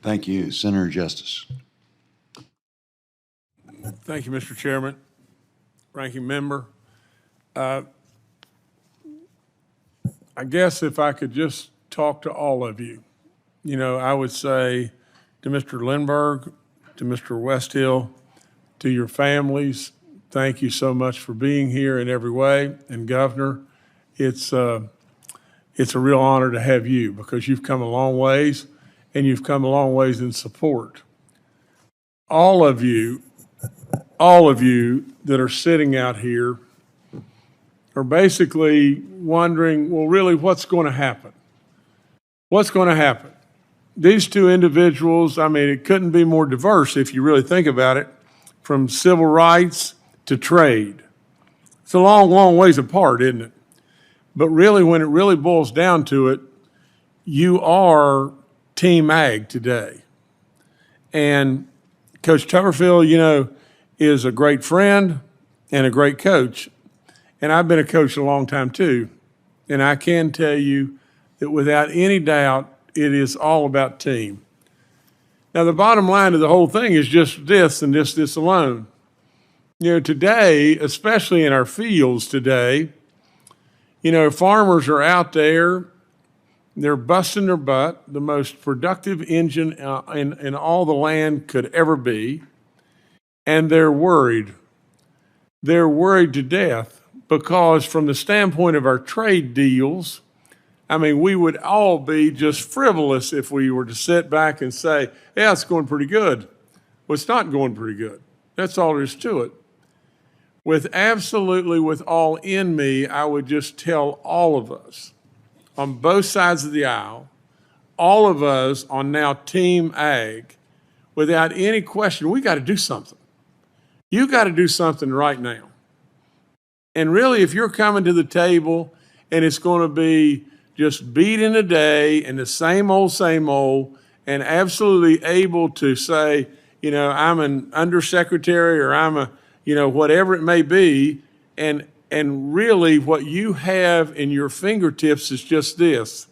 Thank you. Senator Justice. Thank you, Mr. Chairman. Ranking Member. I guess if I could just talk to all of you, I would say to Mr. Lindberg, to Mr. Westhill, to your families, thank you so much for being here in every way. And Governor, it's a real honor to have you because you've come a long ways and you've come a long ways in support. All of you that are sitting out here are basically wondering, well, really, what's going to happen? What's going to happen? These two individuals, it couldn't be more diverse if you really think about it, from civil rights to trade. It's a long, long ways apart, isn't it? But really, when it really boils down to it, you are Team Ag today. And Coach Tuberville, is a great friend and a great coach. And I've been a coach a long time too. And I can tell you that without any doubt, it is all about team. Now, the bottom line of the whole thing is just this and just this alone. Today, especially in our fields today, farmers are out there, they're busting their butt, the most productive engine in all the land could ever be, and they're worried. They're worried to death because from the standpoint of our trade deals, we would all be just frivolous if we were to sit back and say, yeah, it's going pretty good. Well, it's not going pretty good. That's all there is to it. With all in me, I would just tell all of us on both sides of the aisle, all of us on now Team Ag, without any question, we got to do something. You got to do something right now. And really, if you're coming to the table and it's going to be just beating a day and the same old, and absolutely able to say, I'm an undersecretary or I'm a, whatever it may be, and really what you have in your fingertips is just this.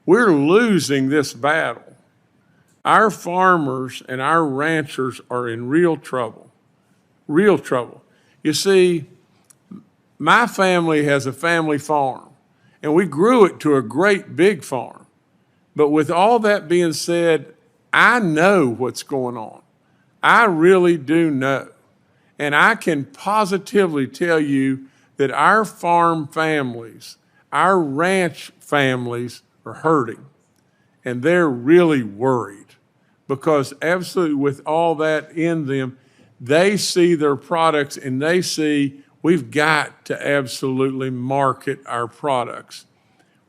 We're losing this battle. Our farmers and our ranchers are in real trouble. Real trouble. You see, my family has a family farm, and we grew it to a great big farm. But with all that being said, I know what's going on. I really do know. And I can positively tell you that our farm families, our ranch families are hurting. And they're really worried because absolutely with all that in them, they see their products and they see we've got to absolutely market our products.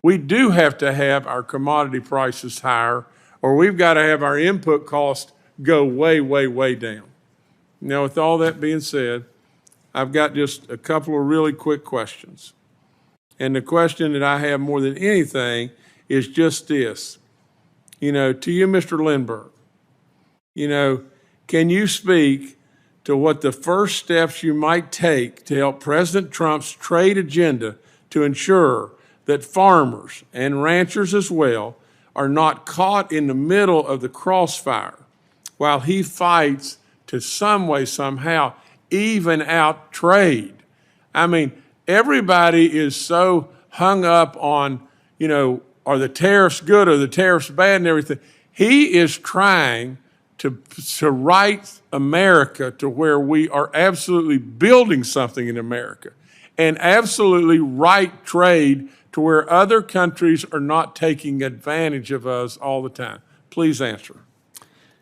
We do have to have our commodity prices higher, or we've got to have our input cost go way, way, way down. Now, with all that being said, I've got just a couple of really quick questions. And the question that I have more than anything is just this. To you, Mr. Lindberg, can you speak to what the first steps you might take to help President Trump's trade agenda to ensure that farmers and ranchers as well are not caught in the middle of the crossfire while he fights to some way, somehow, even out trade. Everybody is so hung up on, are the tariffs good or the tariffs bad and everything. He is trying to right America to where we are absolutely building something in America and absolutely right trade to where other countries are not taking advantage of us all the time. Please answer.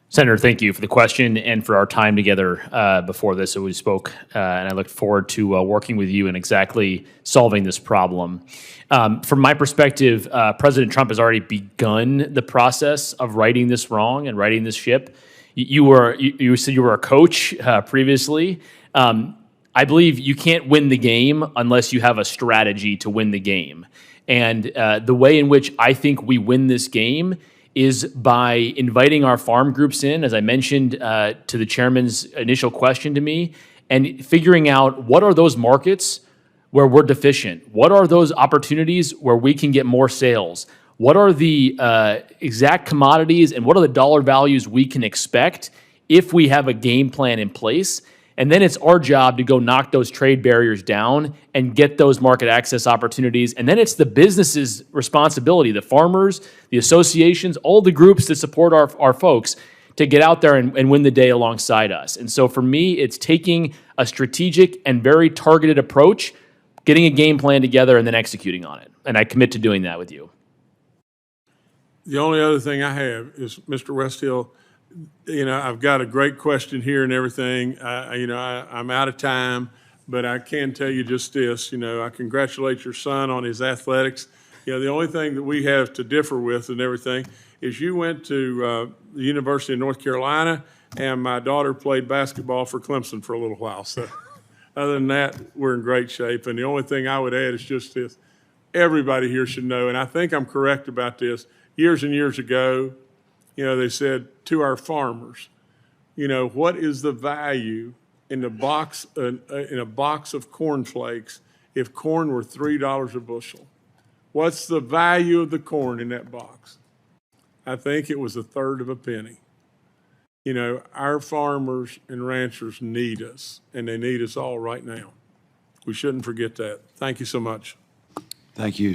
Senator, thank you for the question and for our time together before this. So we spoke, and I look forward to working with you in exactly solving this problem. From my perspective, President Trump has already begun the process of righting this wrong and righting this ship. You said you were a coach previously. I believe you can't win the game unless you have a strategy to win the game. And the way in which I think we win this game is by inviting our farm groups in, as I mentioned to the chairman's initial question to me, and figuring out what are those markets where we're deficient? What are those opportunities where we can get more sales? what are the exact commodities and what are the dollar values we can expect if we have a game plan in place. And then it's our job to go knock those trade barriers down and get those market access opportunities. And then it's the business's responsibility, the farmers, the associations, all the groups that support our folks to get out there and win the day alongside us. And so for me, it's taking a strategic and very targeted approach, getting a game plan together, and then executing on it. And I commit to doing that with you. The only other thing I have is, Mr. Westhill, I've got a great question here and everything. I'm out of time, but I can tell you just this. I congratulate your son on his athletics. The only thing that we have to differ with and everything is you went to the University of North Carolina, and my daughter played basketball for Clemson for a little while. So other than that, we're in great shape. And the only thing I would add is just this. Everybody here should know, and I think I'm correct about this, years and years ago, they said to our farmers, what is the value in a box of cornflakes if corn were $3 a bushel? What's the value of the corn in that box? I think it was a third of a penny. Our farmers and ranchers need us, and they need us all right now. We shouldn't forget that. Thank you so much. Thank you.